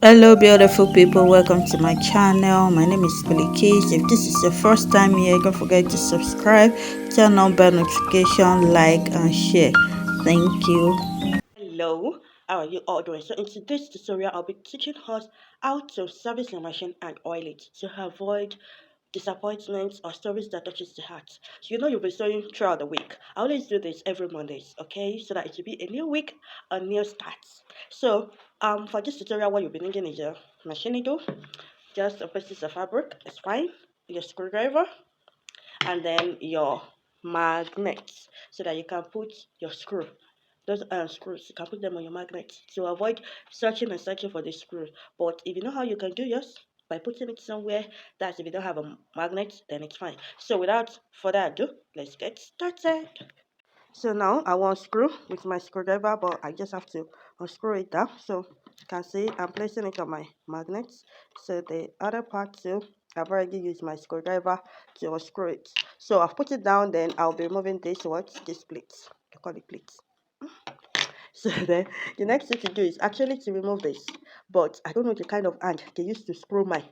Hello beautiful people, welcome to my channel. My name is Keys. If this is your first time here, don't forget to subscribe, turn on bell notification, like and share. Thank you. Hello, how are you all doing? So in today's tutorial, I'll be teaching us how to service your machine and oil it to avoid disappointments or stories that touches the heart. So you'll be sewing throughout the week. I always do this every Mondays, okay? So that it will be a new week, a new start. So for this tutorial, what you'll be needing is your machine needle, just a piece of fabric, it's fine, your screwdriver, and then your magnets so that you can put your screw. Those screws, you can put them on your magnets to avoid searching and searching for the screw. But if you know how you can do yours by putting it somewhere, that's if you don't have a magnet, then it's fine. So without further ado, let's get started. So now I want to screw with my screwdriver, but I just have to unscrew it down. So you can see I'm placing it on my magnets. So the other part too, I've already used my screwdriver to unscrew it. So I've put it down, then I'll be removing this plate. I call it plate. So then the next thing to do is actually to remove this, but I don't know the kind of hand they used to screw mine,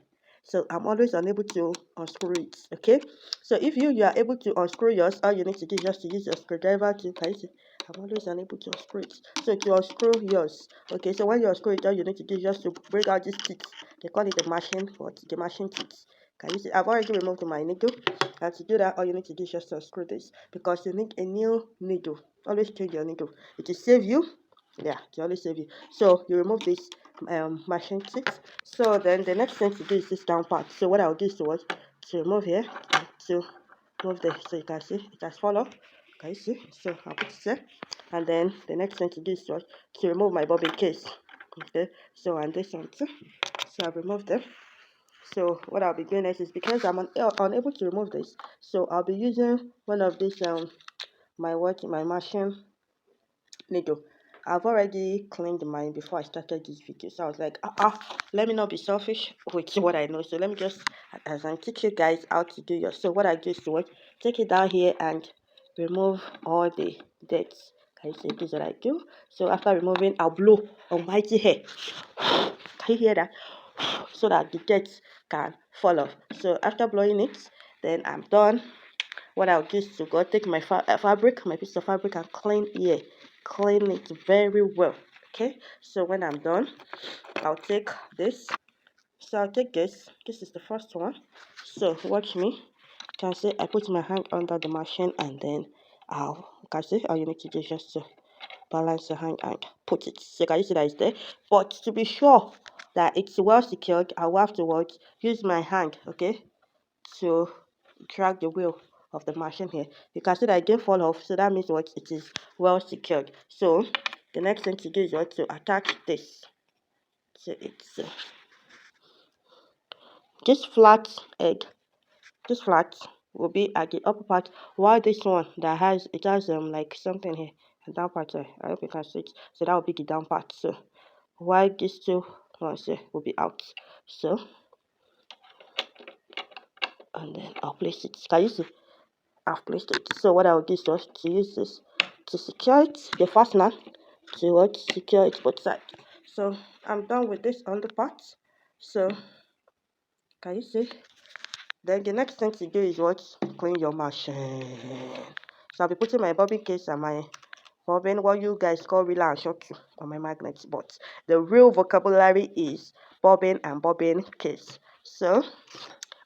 so I'm always unable to unscrew it. Okay, so if you are able to unscrew yours, all you need to do is just to use your screwdriver to, can you see? I'm always unable to unscrew it. So to unscrew yours, okay, so when you unscrew it, all you need to do is just to break out this teeth. They call it the machine, but the machine teeth. Can you see? I've already removed my needle, and to do that, all you need to do is just to unscrew this, because you need a new needle. Always change your needle. It will save you. Yeah, it will always save you. So you remove this machine teeth. So then the next thing to do is this down part. So what I'll do is to remove here, to move this, so you can see it has fallen. Can you see? So I'll put it there, and then the next thing to do is to remove my bobbin case. Okay, so and this one too. So I'll remove them. So what I'll be doing next is, because I'm unable to remove this, so I'll be using one of these my machine needle. I've already cleaned mine before I started this video, so I was like, let me not be selfish with what I know. So let me just, as I teach you guys how to do yours. So what I do is to take it down here and remove all the dirt. Can you see? This is what I do. So after removing, I'll blow on mighty hair. Can you hear that? So that the dirt can fall off. So after blowing it, then I'm done. What I'll do is to go take my fabric, my piece of fabric, and clean it very well. Okay, so when I'm done, I'll take this. So I'll take this is the first one. So watch me. You can see I put my hand under the machine, and then you can see all you need to do is just to balance your hand and put it. So can you see that it's there? But to be sure that it's well secured, I will have to use my hand, okay, to drag the wheel of the machine here. You can see that it didn't fall off, so that means it is well secured. So the next thing to do is to attach this. So it's this flat egg. This flat will be at the upper part, while this one that has like something here, a down part. I hope you can see it. So that will be the down part. So while these two ones here will be out. So and then I'll place it. Can you see? I've placed it. So what I'll do is just to use this to secure it, the fastener, to secure it both sides. So I'm done with this on the part. So can you see? Then the next thing to do is clean your machine. So I'll be putting my bobbin case and my bobbin, what you guys call reel and short on my magnets, but the real vocabulary is bobbin and bobbin case. So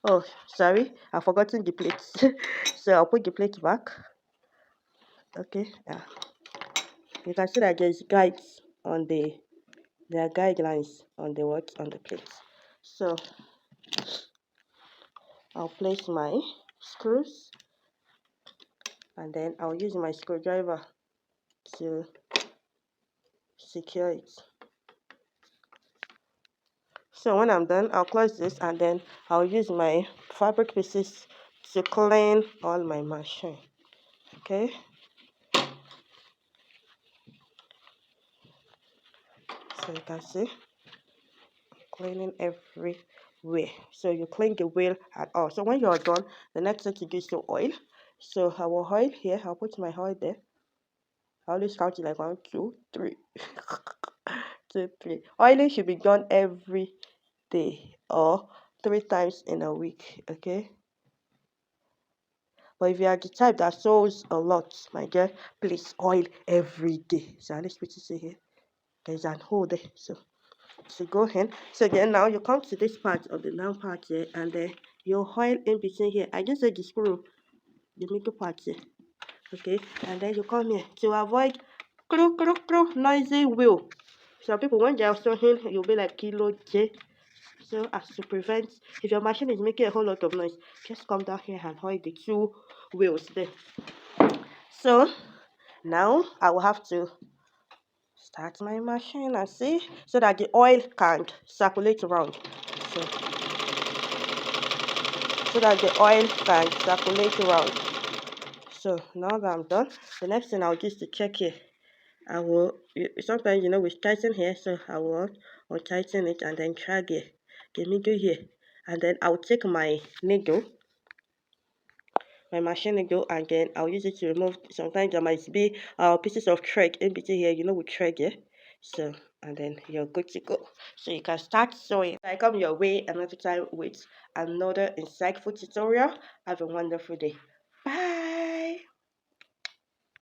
oh, sorry, I've forgotten the plates. So I'll put the plate back. Okay, yeah. You can see that there's guides on there are guidelines on on the plate. So I'll place my screws, and then I'll use my screwdriver to secure it. So when I'm done, I'll close this, and then I'll use my fabric pieces to clean all my machine. Okay, so you can see cleaning everywhere. So you clean the wheel and all. So when you're done, the next thing to do is to oil. So I will oil here. I'll put my oil there. I always count it like 1, 2, 3. 2, 3. Oiling should be done every day or 3 times in a week, okay? But if you are the type that sews a lot, my dear, please oil every day. So let's put it here. There's an hole there, so go ahead. So then now you come to this part of the down part here, and then you oil in between here. I just said the screw, the middle part here, okay? And then you come here to avoid noisy wheel. Some people when they are sewing, you'll be like kilo J. So as to prevent, if your machine is making a whole lot of noise, just come down here and hold the 2 wheels there. So now I will have to start my machine and see so that the oil can circulate around. So that the oil can circulate around. So now that I'm done, the next thing I'll do is to check here. I will sometimes we tighten here, so I will untighten it and then drag here, the middle here, and then I'll take my needle, my machine needle, and then I'll use it to remove. Sometimes there might be pieces of thread in between here, with thread here. So and then you're good to go. So you can start sewing. I come your way another time with another insightful tutorial. Have a wonderful day.